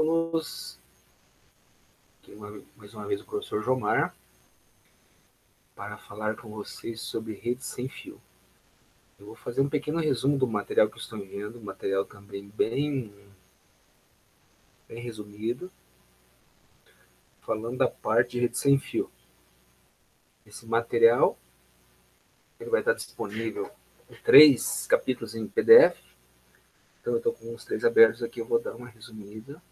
alunos, aqui mais uma vez o professor Jomar, para falar com vocês sobre redes sem fio. Eu vou fazer um pequeno resumo do material que estou enviando, um material também bem resumido, falando da parte de rede sem fio. Esse material ele vai estar disponível em 3 capítulos em PDF, então eu estou com os 3 abertos aqui, eu vou dar uma resumida,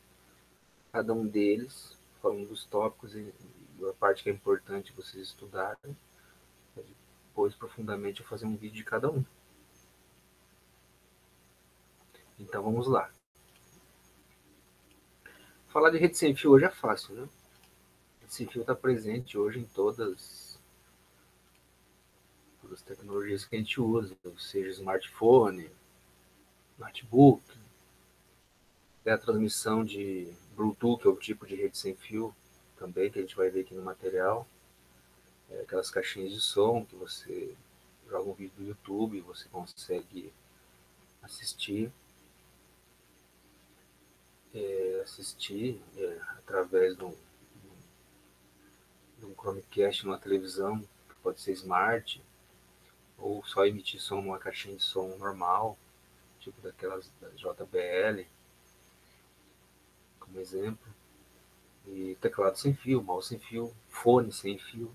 cada um deles, falando dos tópicos e a parte que é importante vocês estudarem. Depois, profundamente, eu vou fazer um vídeo de cada um. Então, vamos lá. Falar de rede sem fio hoje é fácil, né? A rede sem fio está presente hoje em todas as tecnologias que a gente usa, seja smartphone, notebook, até a transmissão de Bluetooth, que é o tipo de rede sem fio também, que a gente vai ver aqui no material. Aquelas caixinhas de som que você joga um vídeo do YouTube e você consegue assistir através de um Chromecast numa televisão, que pode ser smart, ou só emitir som numa caixinha de som normal, tipo daquelas da JBL, como exemplo. E teclado sem fio, mouse sem fio, fone sem fio.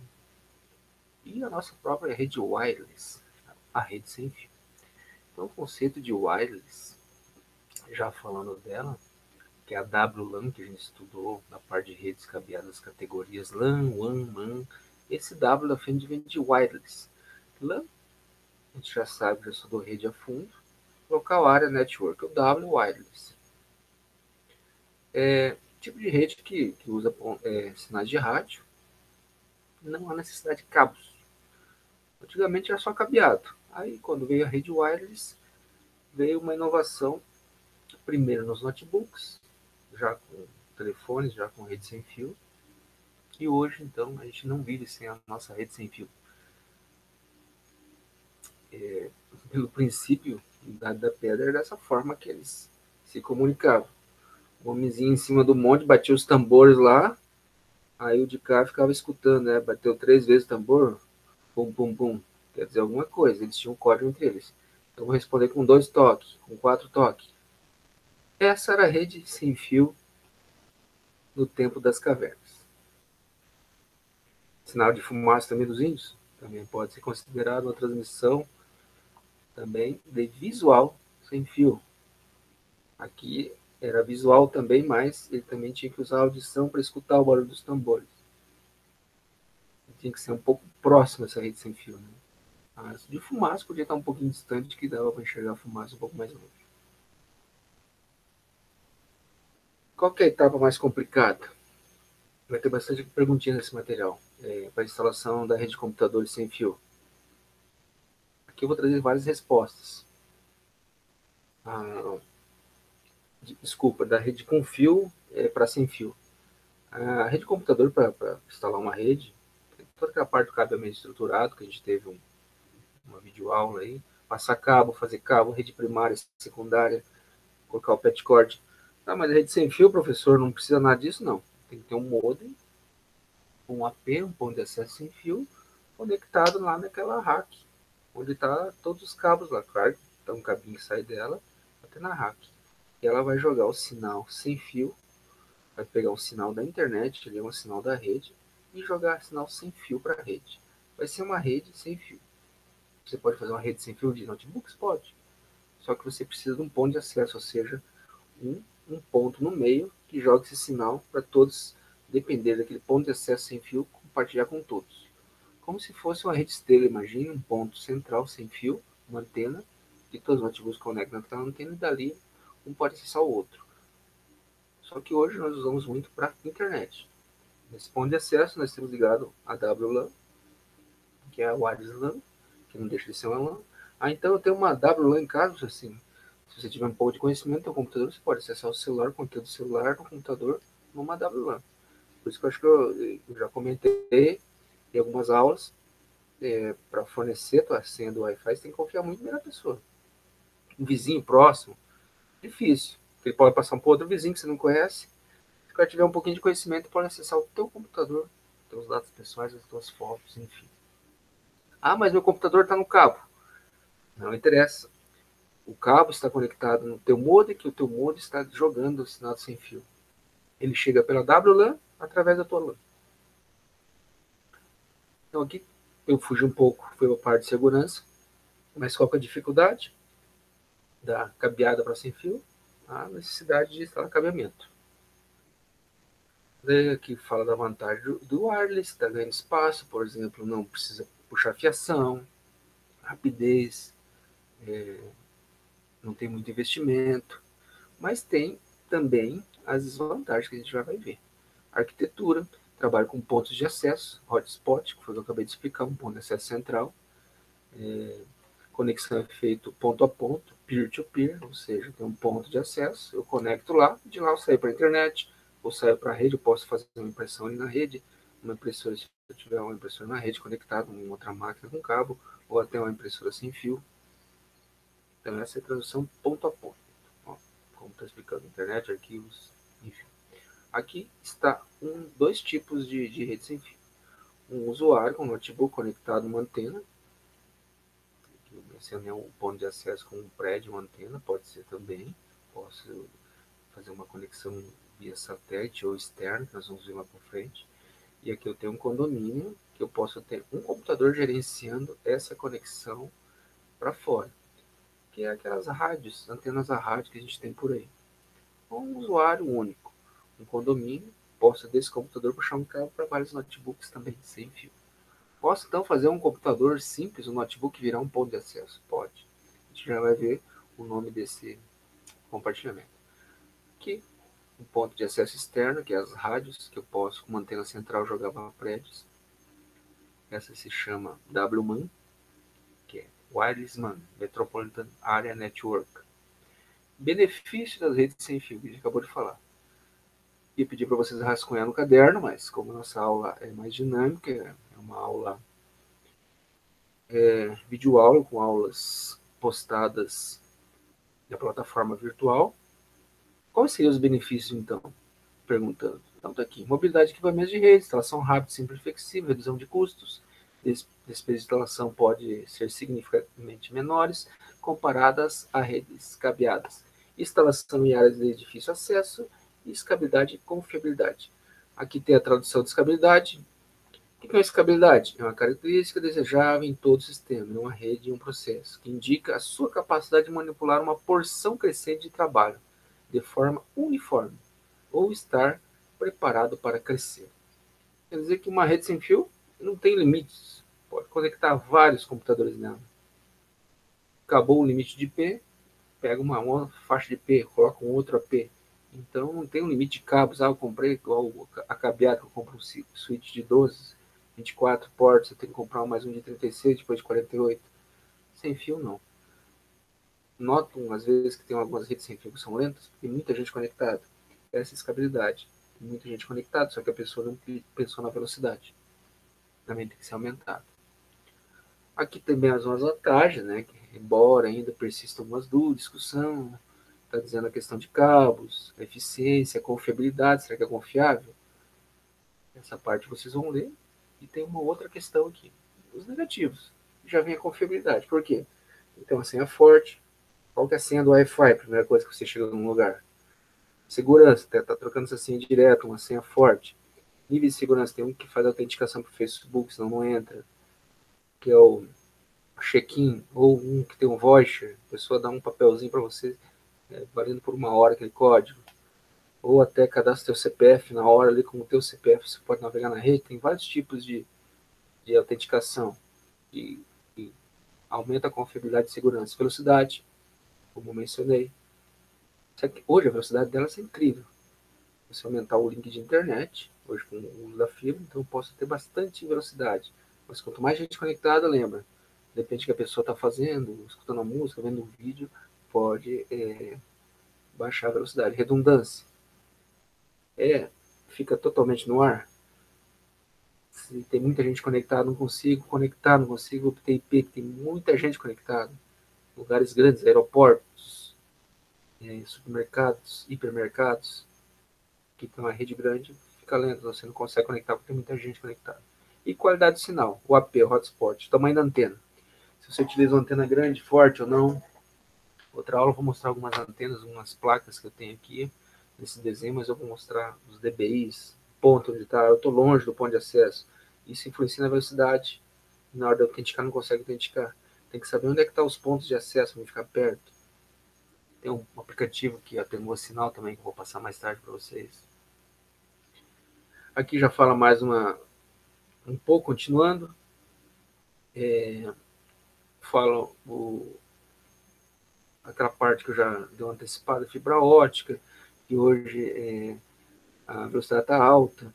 E a nossa própria rede wireless, a rede sem fio. Então o conceito de wireless, já falando dela, que é a WLAN que a gente estudou na parte de redes cabeadas das categorias LAN, WAN, MAN. Esse W da frente vem de wireless. LAN, a gente já sabe, já estudou rede a fundo. Local Area Network, o W wireless. Tipo de rede que usa sinais de rádio, não há necessidade de cabos. Antigamente era só cabeado. Aí quando veio a rede wireless, veio uma inovação, primeiro nos notebooks, já com telefones, já com rede sem fio. E hoje, então, a gente não vive sem a nossa rede sem fio. Pelo princípio da pedra, era dessa forma que eles se comunicavam. O homenzinho em cima do monte batia os tambores lá, aí o de cá ficava escutando, né? Bateu 3 vezes o tambor, pum, pum, pum. Quer dizer alguma coisa, eles tinham um código entre eles. Então vou responder com 2 toques, com 4 toques. Essa era a rede sem fio no tempo das cavernas. Sinal de fumaça também dos índios, também pode ser considerado uma transmissão também de visual sem fio. Aqui era visual também, mas ele também tinha que usar a audição para escutar o barulho dos tambores. Tinha que ser um pouco próximo essa rede sem fio, né? Mas de fumaça podia estar um pouquinho distante, que dava para enxergar a fumaça um pouco mais longe. Qual que é a etapa mais complicada? Vai ter bastante perguntinha nesse material. Para a instalação da rede de computadores sem fio. Aqui eu vou trazer várias respostas. Desculpa, da rede com fio para sem fio. A rede de computador, para instalar uma rede, toda aquela parte do cabeamento estruturado, que a gente teve uma videoaula aí, passar cabo, fazer cabo, rede primária, secundária, colocar o petcord. Ah, mas a rede sem fio, professor, não precisa nada disso, não. Tem que ter um modem, um AP, um ponto de acesso sem fio, conectado lá naquela rack, onde está todos os cabos lá. Claro, então um cabinho que sai dela, até na rack. E ela vai jogar o sinal sem fio, vai pegar o sinal da internet, ele é um sinal da rede, e jogar sinal sem fio para a rede. Vai ser uma rede sem fio. Você pode fazer uma rede sem fio de notebooks? Pode. Só que você precisa de um ponto de acesso, ou seja, um ponto no meio que joga esse sinal para todos, depender daquele ponto de acesso sem fio, compartilhar com todos. Como se fosse uma rede estrela, imagine um ponto central sem fio, uma antena, que todos os notebooks conectam naquela antena e dali um pode acessar o outro. Só que hoje nós usamos muito para internet. Nesse ponto de acesso nós temos ligado a WLAN, que é a Wireless LAN, que não deixa de ser uma LAN. Então eu tenho uma WLAN em casa, assim, se você tiver um pouco de conhecimento do computador, você pode acessar o celular, o conteúdo do celular no computador, numa WLAN. Por isso que eu acho que eu já comentei em algumas aulas, para fornecer a tua senha do Wi-Fi, você tem que confiar muito na primeira pessoa. Um vizinho próximo, difícil. Ele pode passar um para outro vizinho que você não conhece, o cara tiver um pouquinho de conhecimento, pode acessar o teu computador, teus dados pessoais, as tuas fotos, enfim. Ah, mas meu computador está no cabo. Não interessa. O cabo está conectado no teu modem, que o teu modem está jogando o sinal sem fio. Ele chega pela WLAN através da tua LAN. Então aqui eu fugi um pouco, foi a parte de segurança, mas qual que é a dificuldade da cabeada para sem fio? A necessidade de instalar cabeamento. Daí aqui fala da vantagem do wireless, está ganhando espaço, por exemplo, não precisa puxar fiação, rapidez, não tem muito investimento, mas tem também as desvantagens que a gente já vai ver. Arquitetura, trabalho com pontos de acesso, hotspot, que foi o que eu acabei de explicar, um ponto de acesso central, conexão é feito ponto a ponto, peer-to-peer, ou seja, tem um ponto de acesso, eu conecto lá, de lá eu saio para a internet, ou saio para a rede, eu posso fazer uma impressão ali na rede, uma impressora, se eu tiver uma impressora na rede conectada, uma outra máquina com cabo, ou até uma impressora sem fio. Então essa é a tradução ponto a ponto. Ó, como está explicando, internet, arquivos, enfim. Aqui está dois tipos de rede sem fio. Um usuário com notebook conectado a uma antena, que eu mencionei um ponto de acesso com um prédio, uma antena, pode ser também. Posso fazer uma conexão via satélite ou externa, que nós vamos ver lá para frente. E aqui eu tenho um condomínio, que eu posso ter um computador gerenciando essa conexão para fora, que é aquelas rádios, antenas a rádio que a gente tem por aí. Um usuário único, um condomínio, posso desse computador puxar um cabo para vários notebooks também, sem fio. Posso então fazer um computador simples, um notebook virar um ponto de acesso? Pode. A gente já vai ver o nome desse compartilhamento. Aqui, um ponto de acesso externo, que é as rádios, que eu posso, com uma antena central, jogar para prédios. Essa se chama WMAN, que é Wireless MAN, Metropolitan Area Network. Benefício das redes sem fio, que a gente acabou de falar. E pedir para vocês rascunhar no caderno, mas como a nossa aula é mais dinâmica, é uma aula videoaula com aulas postadas na plataforma virtual. Quais seriam os benefícios, então? Perguntando. Então, está aqui. Mobilidade de equipamentos de rede, instalação rápida, simples e flexível, redução de custos. Despesas de instalação pode ser significativamente menores comparadas a redes cabeadas. Instalação em áreas de difícil acesso, escalabilidade e confiabilidade. Aqui tem a tradução de escalabilidade. O que é escalabilidade? É uma característica desejável em todo sistema, em uma rede e um processo, que indica a sua capacidade de manipular uma porção crescente de trabalho de forma uniforme ou estar preparado para crescer. Quer dizer que uma rede sem fio não tem limites, pode conectar vários computadores nela. Acabou o limite de IP, pega uma faixa de IP, coloca um outro AP. Então não tem um limite de cabos. Eu comprei igual a cabeada, que eu compro um switch de 12, 24 portas, eu tenho que comprar mais um de 36, depois de 48. Sem fio, não. Notam, às vezes, que tem algumas redes sem fio que são lentas, porque tem muita gente conectada. Essa é a escalabilidade. Tem muita gente conectada, só que a pessoa não pensou na velocidade. Também tem que ser aumentado. Aqui também as vantagens, né? Que, embora ainda persistam algumas dúvidas, discussão, está dizendo a questão de cabos, a eficiência, a confiabilidade, será que é confiável? Essa parte vocês vão ler. E tem uma outra questão aqui, os negativos. Já vem a confiabilidade. Por quê? Então a senha forte. Qual que é a senha do Wi-Fi? Primeira coisa que você chega num lugar. Segurança, está trocando essa senha direto, uma senha forte. Nível de segurança, tem um que faz autenticação para o Facebook, senão não entra. Que é o check-in, ou um que tem um voucher, a pessoa dá um papelzinho para você, valendo por uma hora aquele código. Ou até cadastra seu CPF na hora ali, com o teu CPF você pode navegar na rede. Tem vários tipos de autenticação e aumenta a confiabilidade e segurança. Velocidade, como mencionei. Só que hoje a velocidade dela é incrível. Se aumentar o link de internet, hoje com o uso da fibra, então eu posso ter bastante velocidade. Mas quanto mais gente conectada, lembra, depende do que a pessoa está fazendo, escutando a música, vendo um vídeo, pode baixar a velocidade. Redundância. Fica totalmente no ar. Se tem muita gente conectada, não consigo conectar, não consigo obter IP, tem muita gente conectada. Lugares grandes, aeroportos, supermercados, hipermercados. Aqui tem uma rede grande, fica lento, você não consegue conectar porque tem muita gente conectada. E qualidade de sinal, o AP, o hotspot, tamanho da antena. Se você utiliza uma antena grande, forte ou não. Outra aula eu vou mostrar algumas antenas, umas placas que eu tenho aqui nesse desenho, mas eu vou mostrar os dBIs, ponto onde está. Eu estou longe do ponto de acesso. Isso influencia na velocidade. Na hora de autenticar, não consegue autenticar. Tem que saber onde é que estão os pontos de acesso, onde ficar perto. Tem um aplicativo que atenua sinal também, que eu vou passar mais tarde para vocês. Aqui já fala mais um pouco, continuando. Fala aquela parte que eu já dei uma antecipada, fibra ótica, que hoje a velocidade está alta,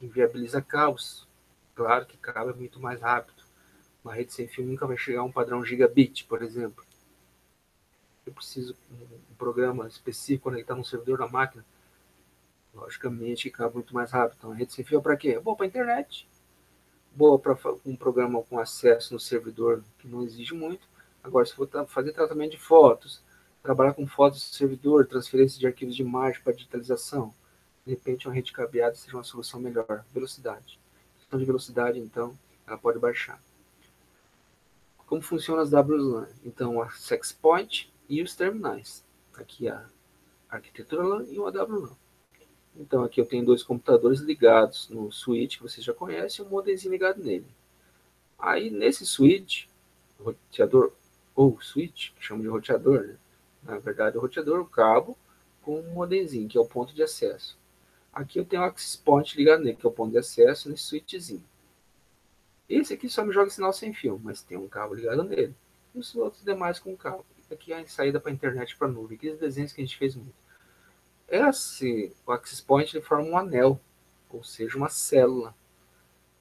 inviabiliza cabos. Claro que cabo é muito mais rápido. Uma rede sem fio nunca vai chegar a um padrão gigabit, por exemplo. Eu preciso um programa específico conectar num servidor na máquina. Logicamente, cabo muito mais rápido. Então, a rede sem fio é para quê? Boa para a internet. Boa para um programa com acesso no servidor que não exige muito. Agora, se for fazer tratamento de fotos, trabalhar com fotos do servidor, transferência de arquivos de imagem para digitalização, de repente uma rede cabeada seja uma solução melhor. Velocidade. Questão de velocidade, então, ela pode baixar. Como funcionam as WLAN? Então, a access point e os terminais. Aqui a arquitetura LAN e uma WLAN. Então, aqui eu tenho dois computadores ligados no switch, que vocês já conhecem, e um modemzinho ligado nele. Aí, nesse switch, roteador, ou switch, que chama de roteador, né? Na verdade, o roteador, o cabo, com um modemzinho, que é o ponto de acesso. Aqui eu tenho o access point ligado nele, que é o ponto de acesso nesse switchzinho. Esse aqui só me joga sinal sem fio, mas tem um cabo ligado nele. E os outros demais com cabo. Aqui é a saída para a internet, para a nuvem. Aqueles desenhos que a gente fez muito. O access point ele forma um anel, ou seja, uma célula.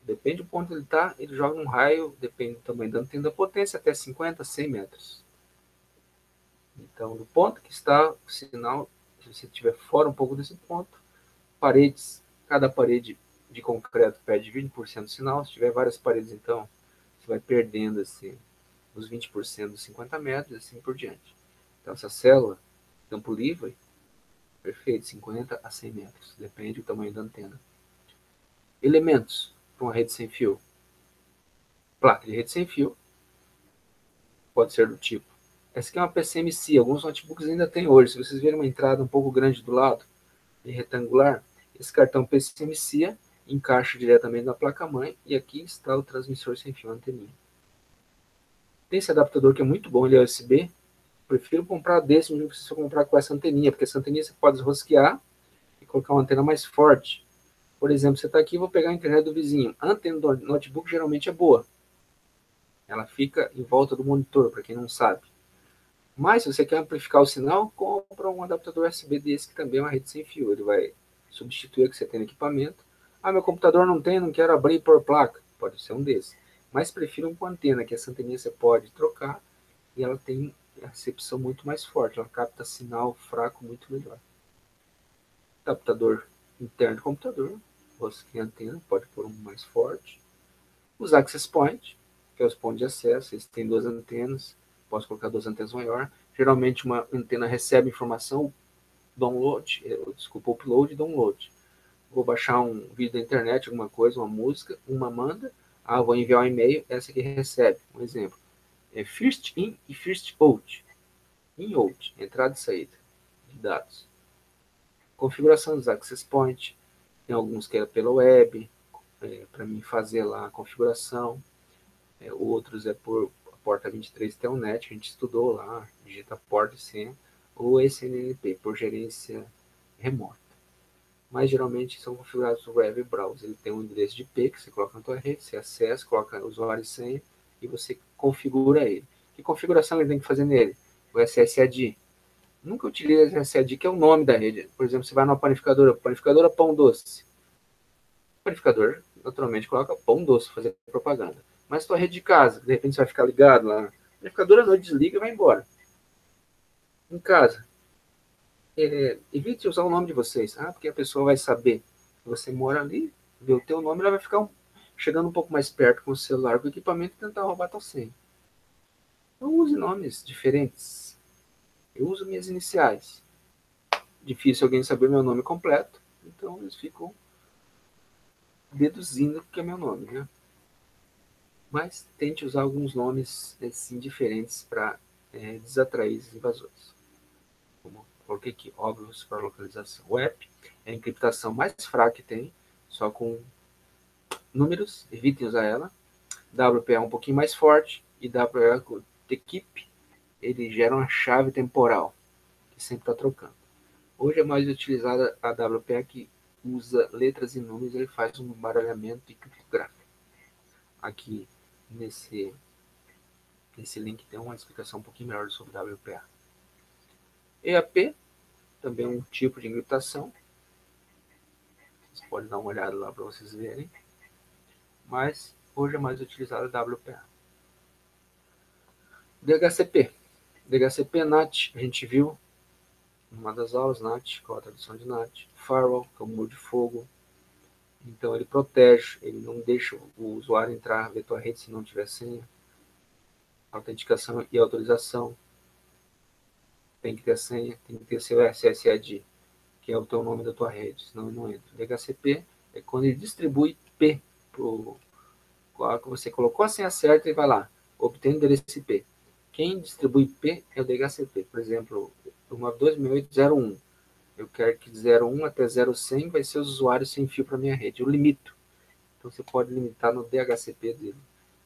Depende do ponto que ele está, ele joga um raio, depende do tamanho da antena, da potência, até 50, 100 metros. Então, do ponto que está o sinal, se você estiver fora um pouco desse ponto, paredes, cada parede de concreto perde 20% do sinal. Se tiver várias paredes, então, você vai perdendo assim, os 20% dos 50 metros e assim por diante. Então, essa célula, campo livre, perfeito, 50 a 100 metros, depende do tamanho da antena. Elementos para uma rede sem fio. Placa de rede sem fio, pode ser do tipo. Essa aqui é uma PCMC, alguns notebooks ainda tem hoje. Se vocês verem uma entrada um pouco grande do lado, retangular, esse cartão PCMC encaixa diretamente na placa-mãe e aqui está o transmissor sem fio, a anteninha. Tem esse adaptador que é muito bom, ele é USB. Prefiro comprar desse do que você comprar com essa anteninha, porque essa anteninha você pode rosquear e colocar uma antena mais forte. Por exemplo, você está aqui, vou pegar a internet do vizinho. A antena do notebook geralmente é boa. Ela fica em volta do monitor, para quem não sabe. Mas, se você quer amplificar o sinal, compra um adaptador USB desse, que também é uma rede sem fio. Ele vai substituir o que você tem no equipamento. Ah, meu computador não tem, não quero abrir por placa. Pode ser um desses. Mas prefiro um com antena, que essa anteninha você pode trocar e ela tem a recepção muito mais forte. Ela capta sinal fraco muito melhor. Adaptador interno do computador. Rosquinha antena, pode pôr um mais forte. Os access point, que é os pontos de acesso. Eles têm duas antenas. Posso colocar duas antenas maior. Geralmente uma antena recebe informação, download, upload e download. Vou baixar um vídeo da internet, alguma coisa, uma música, uma manda. Ah, vou enviar um e-mail, essa aqui recebe. Um exemplo. É first in e first out. In out, entrada e saída de dados. Configuração dos access point. Tem alguns que é pela web, para mim fazer lá a configuração. Outros é por porta 23 Telnet, a gente estudou lá, digita porta e senha, ou SNMP, por gerência remota. Mas geralmente são configurados no web browser. Ele tem um endereço de IP que você coloca na tua rede, você acessa, coloca usuário e senha e você configura ele. Que configuração ele tem que fazer nele? O SSAD. Nunca utilize o SSAD, que é o nome da rede. Por exemplo, você vai numa panificadora Pão Doce. O panificador, naturalmente, coloca Pão Doce, fazer propaganda. Mas tua rede de casa, de repente você vai ficar ligado lá. A panificadora à noite desliga e vai embora. Em casa, evite usar o nome de vocês. Ah, porque a pessoa vai saber que você mora ali, vê o teu nome, ela vai ficar chegando um pouco mais perto com o celular, com o equipamento e tentar roubar tua senha. Então use nomes diferentes. Eu uso minhas iniciais. difícil alguém saber meu nome completo, então eles ficam deduzindo que é meu nome, né? Mas tente usar alguns nomes assim, diferentes para desatrair os invasores. Como coloquei aqui, óbvios para localização. O app é a encriptação mais fraca que tem, só com números, evitem usar ela. WPA é um pouquinho mais forte, e WPA com TKIP, ele gera uma chave temporal, que sempre está trocando. Hoje é mais utilizada a WPA, que usa letras e números, ele faz um baralhamento criptográfico. Aqui nesse link tem uma explicação um pouquinho melhor sobre WPA. EAP também é um tipo de encriptação. Vocês podem dar uma olhada lá para vocês verem. Mas hoje é mais utilizada a WPA. DHCP. DHCP NAT, a gente viu numa das aulas, NAT, qual a tradução de NAT. Firewall, que é o muro de fogo. Então ele protege, ele não deixa o usuário entrar na tua rede se não tiver senha. Autenticação e autorização. Tem que ter senha, tem que ter seu SSID, que é o teu nome da tua rede, senão ele não entra. DHCP é quando ele distribui IP pro que você colocou a senha certa e vai lá, obtém o endereço IP. Quem distribui IP é o DHCP. Por exemplo, 192.168.0.1. Eu quero que de 0.1 até 0.100 vai ser os usuários sem fio para minha rede. Eu limito. Então você pode limitar no DHCP dele.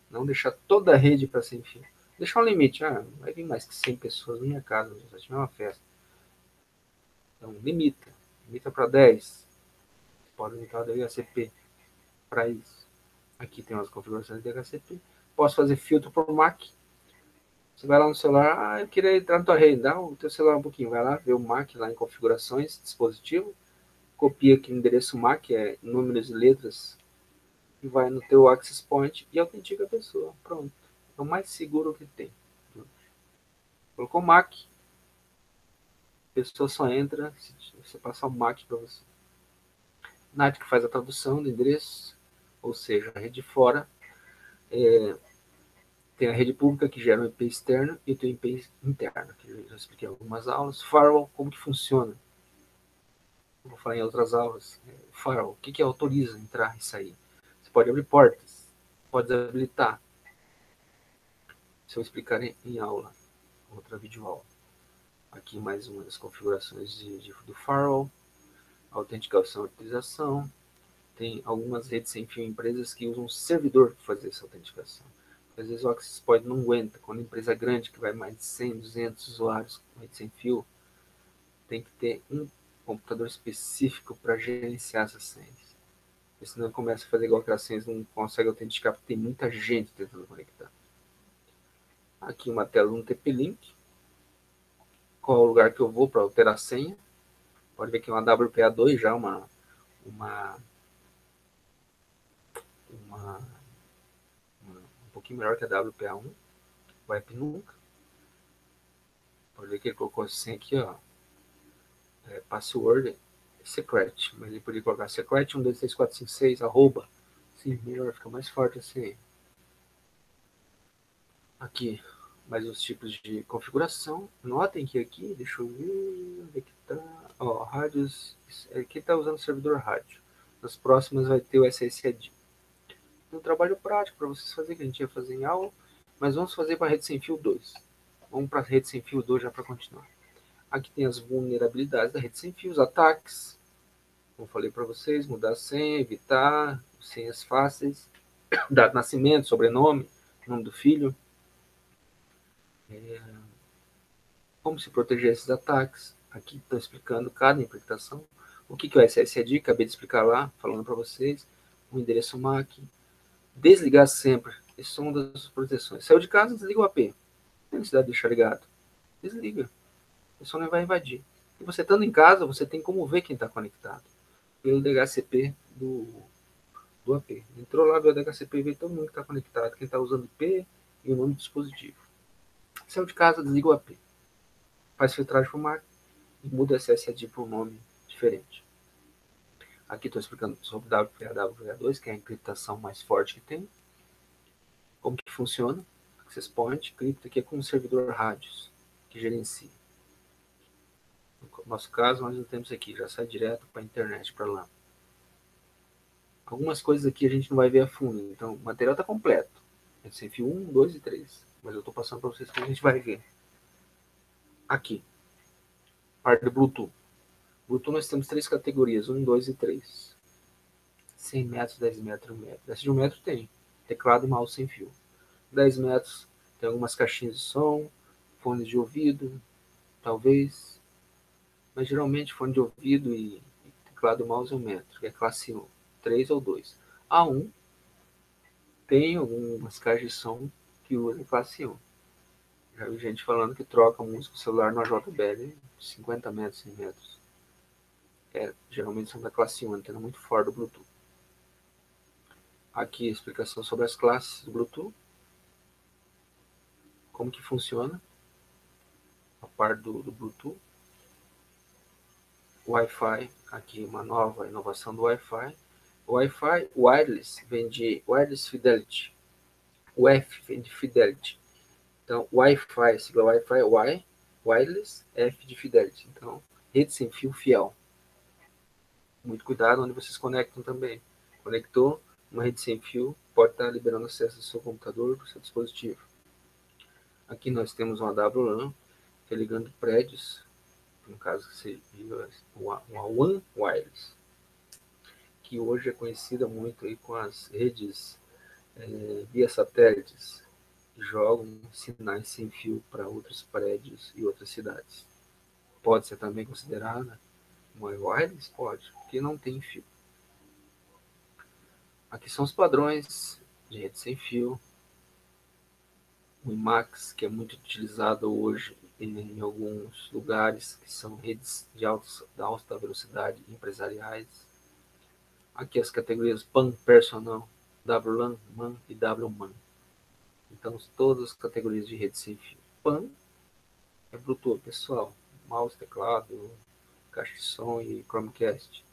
Não deixar toda a rede para sem fio. Deixar um limite. Vai vir mais que 100 pessoas na minha casa, se tiver uma festa. Então limita. Limita para 10. Você pode limitar o DHCP para isso. Aqui tem umas configurações de DHCP. Posso fazer filtro por MAC. Você vai lá no celular, eu queria entrar na tua rede, dá o teu celular um pouquinho, vai lá, vê o MAC lá em configurações, dispositivo, copia aqui o endereço MAC, é números e letras, e vai no teu access point e autentica a pessoa. Pronto. É o mais seguro que tem. Colocou o MAC, a pessoa só entra se você passar o MAC para você. NAT que faz a tradução do endereço, ou seja, a rede fora, tem a rede pública que gera um IP externo e tem o IP interno, que eu já expliquei em algumas aulas. Firewall, como que funciona? Vou falar em outras aulas. Firewall, o que autoriza entrar e sair? Você pode abrir portas, pode desabilitar. Se eu explicar em aula, outra videoaula. Aqui mais uma das configurações do firewall, autenticação e utilização. Tem algumas redes sem fio, empresas que usam um servidor para fazer essa autenticação. Às vezes o access point não aguenta. Quando a empresa é grande, que vai mais de 100, 200 usuários com rede sem fio, tem que ter um computador específico para gerenciar essas senhas. Porque senão começa a fazer igual aquelas senhas, não consegue autenticar, porque tem muita gente tentando conectar. Aqui uma tela no TP-Link. Qual é o lugar que eu vou para alterar a senha? Pode ver que é uma WPA2 já, um pouquinho melhor que a WPA1. O app nunca. Pode ver que ele colocou assim aqui, ó. Password secret. Mas ele poderia colocar secret 123456, arroba. Sim, melhor, fica mais forte assim. Aqui, mais os tipos de configuração. Notem que aqui, deixa eu ver onde é que tá. Ó, rádios. Aqui tá usando o servidor rádio. Nas próximas vai ter o SSID. Um trabalho prático para vocês fazerem, que a gente ia fazer em aula, mas vamos fazer para a rede sem fio 2. Vamos para a rede sem fio 2 já para continuar. Aqui tem as vulnerabilidades da rede sem fio, os ataques. Como falei para vocês, mudar a senha, evitar senhas fáceis, data de nascimento, sobrenome, nome do filho. Como se proteger desses ataques. Aqui estou explicando cada encriptação. O que é o SSID? Acabei de explicar lá, falando para vocês. O endereço MAC. Desligar sempre. Essas são uma das proteções. Saiu de casa, desliga o AP. Não tem necessidade de deixar ligado. Desliga. A pessoa não vai invadir. E você estando em casa, você tem como ver quem está conectado. Pelo DHCP do AP. Entrou lá, viu o DHCP e vê todo mundo que está conectado. Quem está usando IP e o nome do dispositivo. Saiu de casa, desliga o AP. Faz filtragem para o MAC e muda o SSID para um nome diferente. Aqui estou explicando sobre WPA2, que é a encriptação mais forte que tem. Como que funciona? Access Point, cripto aqui é com um servidor rádios que gerencia. No nosso caso, nós não temos aqui, já sai direto para a internet, para lá. Algumas coisas aqui a gente não vai ver a fundo, então o material está completo. Sem fio 1, 2 e 3. Mas eu estou passando para vocês que a gente vai ver. Aqui, parte do Bluetooth. Bluetooth nós temos 3 categorias, 1, 2 e 3. 100 metros, 10 metros, 1 metro. Essa de 1 metro tem teclado e mouse sem fio. 10 metros tem algumas caixinhas de som, fones de ouvido, talvez. Mas geralmente fone de ouvido e teclado e mouse é 1 metro, que é classe 1, 3 ou 2. A 1 tem algumas caixas de som que usa classe 1. Já vi gente falando que troca música celular na JBL 50 metros, 100 metros. Geralmente são da classe 1, antena muito forte do Bluetooth. Aqui a explicação sobre as classes do Bluetooth. Como que funciona a parte do Bluetooth. Wi-Fi, aqui uma nova inovação do Wi-Fi. Wi-Fi wireless vem de wireless fidelity. O F vem de fidelity. Então, Wi-Fi, sigla Wi-Fi, Y, wireless, F de fidelity. Então, rede sem fio fiel. Muito cuidado onde vocês conectam também. Conectou uma rede sem fio, pode estar liberando acesso ao seu computador, do seu dispositivo. Aqui nós temos uma WLAN, que é ligando prédios, no caso que seria uma One Wireless, que hoje é conhecida muito aí com as redes via satélites, que jogam sinais sem fio para outros prédios e outras cidades. Pode ser também considerada uma wireless? Pode, porque não tem fio. Aqui são os padrões de rede sem fio. O IMAX, que é muito utilizado hoje em alguns lugares, que são redes de alta velocidade empresariais. Aqui as categorias PAN, Personal, WLAN, MAN e WMAN. Então, todas as categorias de rede sem fio. PAN é Bluetooth, pessoal. Mouse, teclado, caixa de som e Chromecast.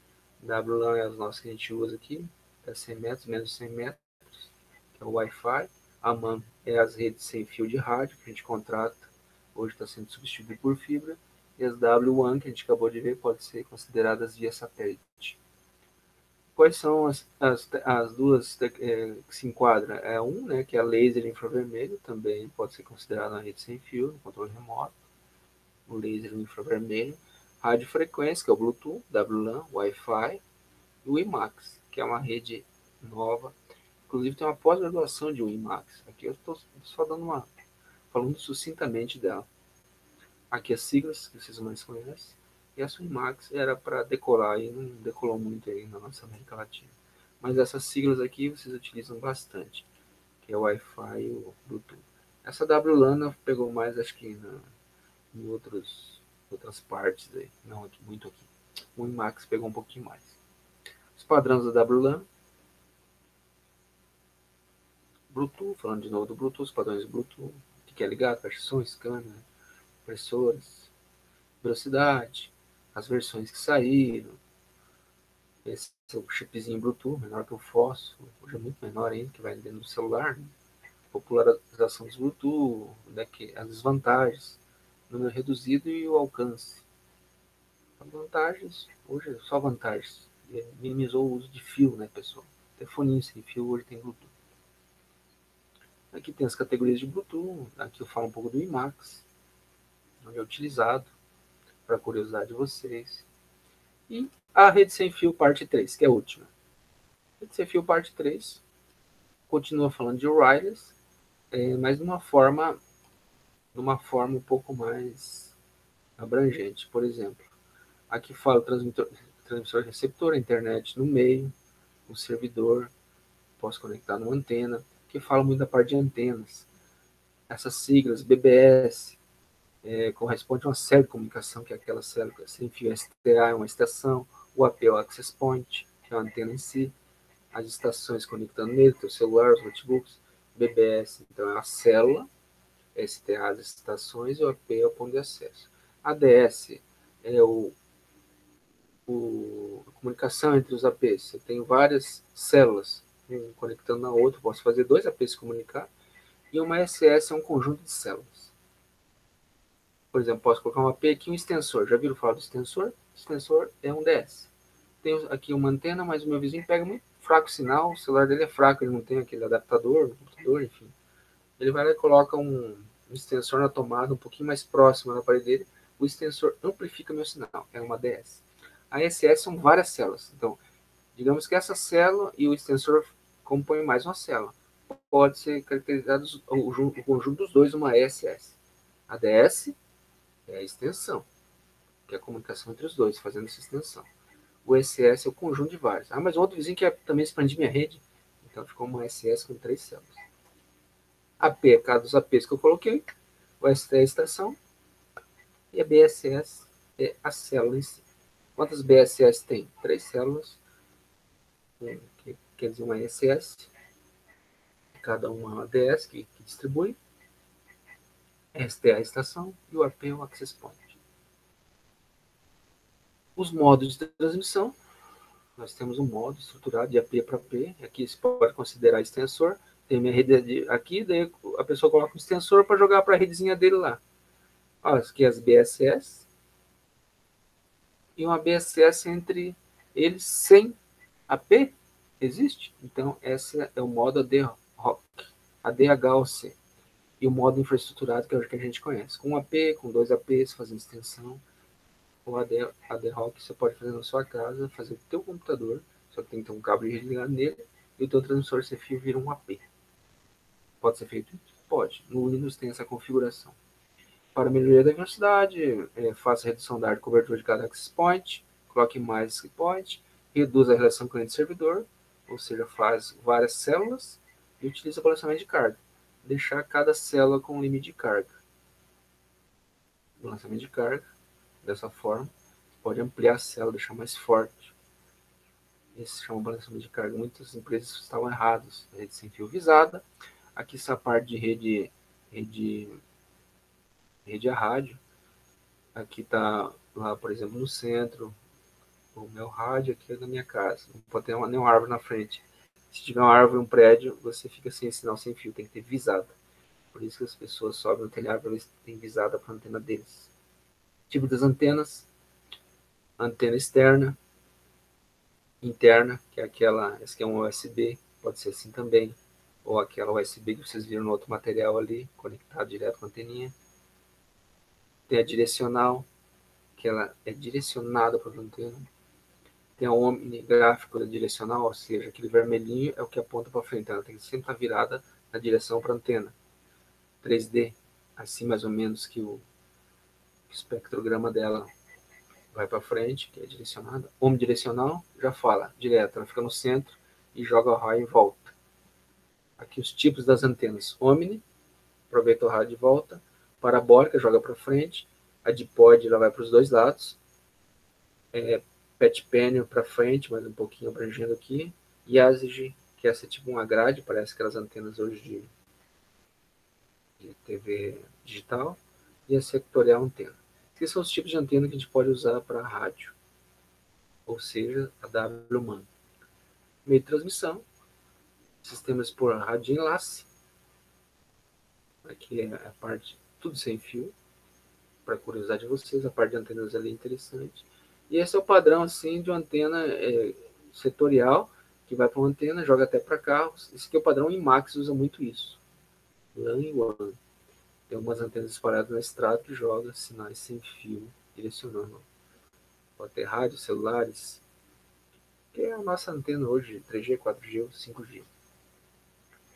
WLAN é as nossas que a gente usa aqui, até 100 metros, menos de 100 metros, que é o Wi-Fi. A MAN é as redes sem fio de rádio que a gente contrata, hoje está sendo substituído por fibra. E as WWAN, que a gente acabou de ver, podem ser consideradas via satélite. Quais são as duas que se enquadram? Né, que é a laser infravermelho, também pode ser considerada uma rede sem fio, no controle remoto. O laser infravermelho. Radiofrequência, que é o Bluetooth, WLAN, Wi-Fi. E o IMAX, que é uma rede nova. Inclusive tem uma pós-graduação de WiMAX. Aqui eu estou só falando sucintamente dela. Aqui as siglas que vocês mais conhecem. E essa WiMAX era para decolar e não decolou muito aí na nossa América Latina. Mas essas siglas aqui vocês utilizam bastante, que é o Wi-Fi e o Bluetooth. Essa WLAN pegou mais, acho que em outras partes aí, não aqui, muito aqui. O WiMAX pegou um pouquinho mais. Os padrões da WLAN. Bluetooth, falando de novo do Bluetooth, os padrões Bluetooth, que é ligado, caixa de som, scanner, impressores, velocidade, as versões que saíram. Esse é o chipzinho Bluetooth, menor que o fósforo, hoje é muito menor ainda, que vai dentro do celular. Né? Popularização dos Bluetooth, as desvantagens, número reduzido e o alcance. As vantagens, hoje é só vantagens. Minimizou o uso de fio, né, pessoal? Telefonia sem fio hoje tem Bluetooth. Aqui tem as categorias de Bluetooth, aqui eu falo um pouco do IMAX, onde é utilizado, para curiosidade de vocês. E a rede sem fio parte 3, que é a última. Rede sem fio parte 3 continua falando de wireless, mas de uma forma um pouco mais abrangente. Por exemplo, aqui fala o transmissor receptor, a internet no meio, o servidor, posso conectar numa antena, que fala muito da parte de antenas. Essas siglas, BBS, corresponde a uma série de comunicação, que é aquela série sem fio. STA é uma estação, o AP é o Access Point, que é a antena em si, as estações conectando nele, teu celular, os notebooks. BBS, então, é a célula, STA as estações e o AP é o ponto de acesso. ADS é a comunicação entre os APs. Eu tenho várias células, um conectando na outra, posso fazer 2 APs se comunicar, e uma SS é um conjunto de células. Por exemplo, posso colocar um AP aqui, um extensor. Já viram falar do extensor? Extensor é um DS. Tenho aqui uma antena, mas o meu vizinho pega muito fraco o sinal, o celular dele é fraco, ele não tem aquele adaptador, computador, enfim. Ele vai lá e coloca um extensor na tomada um pouquinho mais próximo da parede dele. O extensor amplifica meu sinal, é uma DS. A SS são várias células. Então, digamos que essa célula e o extensor compõem mais uma célula. Pode ser caracterizado o conjunto dos dois uma SS. A DS é a extensão, que é a comunicação entre os dois, fazendo essa extensão. O SS é o conjunto de vários. Ah, mas o outro vizinho quer também expandir minha rede. Então ficou uma SS com 3 células. AP é cada dos APs que eu coloquei. O ST é a estação. E a BSS é a célula em si. Quantas BSS tem? 3 células. Que quer dizer uma SS. Cada uma DS que distribui. ST é a estação. E o AP é o access point. Os modos de transmissão. Nós temos um modo estruturado de AP para AP. Aqui se pode considerar extensor. Tem minha rede aqui, daí a pessoa coloca um extensor para jogar para a redezinha dele lá. Ó, aqui as BSS. E uma BSS entre eles sem AP. Existe? Então, esse é o modo AD-ROC, ADHOC. E o modo infraestruturado, que é o que a gente conhece. Com um AP, com 2 APs, fazendo extensão. O AD-ROC você pode fazer na sua casa, fazer o teu computador, só que tem que ter um cabo de rede ligado nele, e o teu transmissor sem fio vira um AP. Pode ser feito? Pode. No Windows tem essa configuração. Para melhoria da velocidade, faça redução da área de cobertura de cada access point, coloque mais access point, reduz a relação cliente-servidor, ou seja, faz várias células e utiliza balanceamento de carga. Deixar cada célula com um limite de carga. Balanceamento de carga, dessa forma, pode ampliar a célula, deixar mais forte. Esse se chama balanceamento de carga. Muitas empresas estavam erradas. Rede sem fio visada. Aqui essa parte de rede a rádio. Aqui está lá, por exemplo, no centro, o meu rádio aqui é da minha casa. Não pode ter nenhuma árvore na frente. Se tiver uma árvore, um prédio, você fica sem sinal, sem fio, tem que ter visada. Por isso que as pessoas sobem no telhado para ver se tem visada para a antena deles. Tipo das antenas, antena externa, interna, que é aquela, essa aqui é um USB, pode ser assim também, ou aquela USB que vocês viram no outro material ali, conectado direto com a anteninha. Tem a direcional, que ela é direcionada para a antena. Tem a omnigráfico direcional, ou seja, aquele vermelhinho é o que aponta para frente, ela tem que sempre estar virada na direção para a antena. 3D, assim mais ou menos que o espectrograma dela vai para frente, que é direcionada. Omnidirecional já fala direto, ela fica no centro e joga o raio em volta. Aqui os tipos das antenas. Omni, aproveita o raio de volta. Parabólica, joga para frente. A dipode, ela vai para os dois lados. Pet panel para frente, mais um pouquinho abrangendo aqui. E ASIG, que essa é tipo uma grade, parece aquelas antenas hoje de TV digital. E a sectorial antena. Esses são os tipos de antena que a gente pode usar para rádio, ou seja, a WMAN. Meio de transmissão, sistemas por rádio de enlace. Aqui é a parte, tudo sem fio, para curiosidade de vocês, a parte de antenas ali é interessante. E esse é o padrão assim de uma antena setorial, que vai para uma antena, joga até para carros. Esse aqui é o padrão IMAX, usa muito isso. LAN e WAN. Tem umas antenas espalhadas na estrada que jogam sinais sem fio, direcionando. Pode ter rádios, celulares, que é a nossa antena hoje, 3G, 4G ou 5G.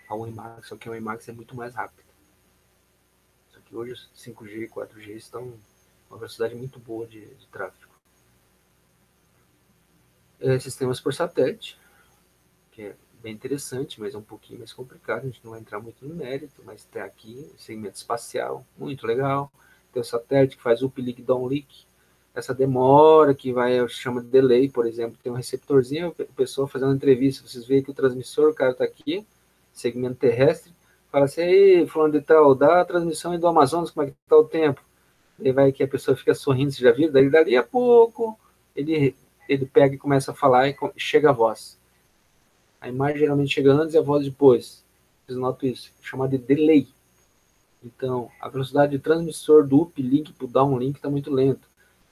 A WiMAX, só que a WiMAX é muito mais rápida. Só que hoje 5G e 4G estão com uma velocidade muito boa de tráfego. Sistemas por satélite, que é bem interessante, mas é um pouquinho mais complicado, a gente não vai entrar muito no mérito, mas tem aqui segmento espacial, muito legal. Tem o satélite que faz uplink, downlink, essa demora que vai, chama de delay, por exemplo, tem um receptorzinho, a pessoa fazendo entrevista, vocês veem que o transmissor, o cara está aqui, segmento terrestre, fala assim, aí, fulano de tal, dá a transmissão aí do Amazonas, como é que está o tempo? Daí vai que a pessoa fica sorrindo, você já viu? Daí dali a pouco, ele pega e começa a falar e chega a voz. A imagem geralmente chega antes e a voz depois. Vocês notam isso, chamado de delay. Então, a velocidade de transmissor do uplink para o downlink está muito lenta.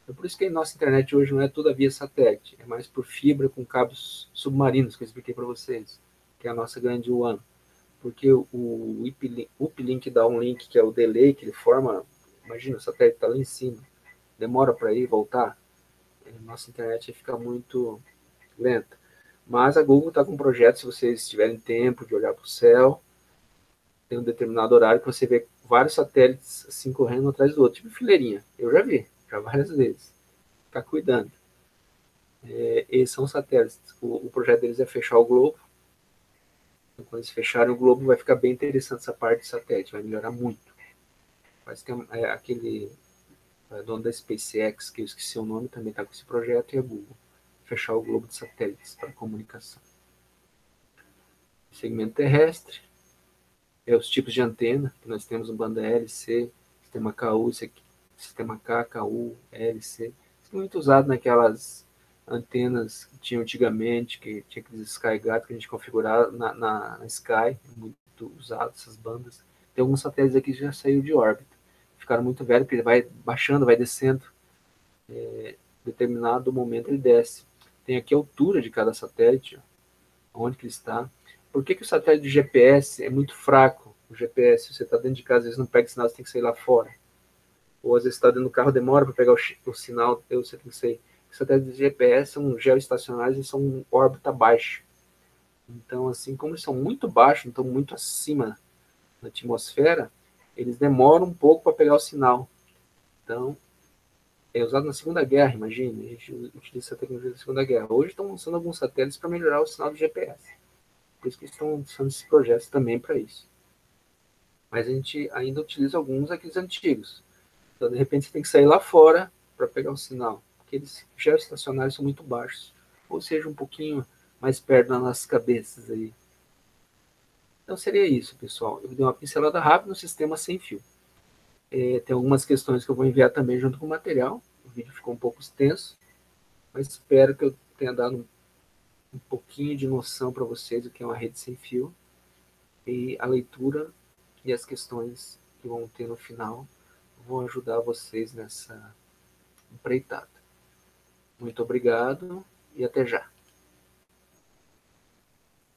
É por isso que a nossa internet hoje não é toda via satélite, é mais por fibra com cabos submarinos, que eu expliquei para vocês, que é a nossa grande WAN. Porque o uplink e downlink, que é o delay que ele forma, imagina, o satélite está lá em cima, demora para ir e voltar, a nossa internet fica muito lenta. Mas a Google está com um projeto, se vocês tiverem tempo de olhar para o céu, tem um determinado horário que você vê vários satélites assim correndo um atrás do outro, tipo fileirinha. Eu já vi, já várias vezes. Ficar cuidando. Eles são satélites. O projeto deles é fechar o globo. Então, quando eles fecharem o globo, vai ficar bem interessante essa parte de satélite, vai melhorar muito. Parece que aquele dono da SpaceX, que eu esqueci o nome, também está com esse projeto, e a Google. Fechar o globo de satélites para comunicação. Segmento terrestre, os tipos de antena, que nós temos no banda LC, sistema KU, sistema K, KU, LC. Isso é muito usado naquelas antenas que tinham antigamente, que tinha aqueles SkyGuard que a gente configurava na Sky, muito usado essas bandas. Tem alguns satélites aqui que já saiu de órbita. Ficaram muito velhos, porque ele vai baixando, vai descendo. Determinado momento ele desce. Tem aqui a altura de cada satélite, onde que ele está. Por que o satélite de GPS é muito fraco? O GPS, você está dentro de casa, às vezes não pega sinal, você tem que sair lá fora. Ou às vezes está dentro do carro, demora para pegar o sinal, você tem que sair. Os satélites de GPS são geoestacionários e são em órbita baixa. Então, assim, como eles são muito baixos, então muito acima da atmosfera, eles demoram um pouco para pegar o sinal. Então, é usado na Segunda Guerra, imagina, a gente utiliza essa tecnologia da Segunda Guerra. Hoje estão lançando alguns satélites para melhorar o sinal do GPS. Por isso que estão lançando esses projetos também para isso. Mas a gente ainda utiliza alguns aqueles antigos. Então, de repente, você tem que sair lá fora para pegar o sinal. Aqueles geoestacionários são muito baixos. Ou seja, um pouquinho mais perto das nossas cabeças aí. Então, seria isso, pessoal. Eu dei uma pincelada rápida no sistema sem fio. Tem algumas questões que eu vou enviar também junto com o material. O vídeo ficou um pouco extenso, mas espero que eu tenha dado um pouquinho de noção para vocês do que é uma rede sem fio. E a leitura e as questões que vão ter no final vão ajudar vocês nessa empreitada. Muito obrigado e até já.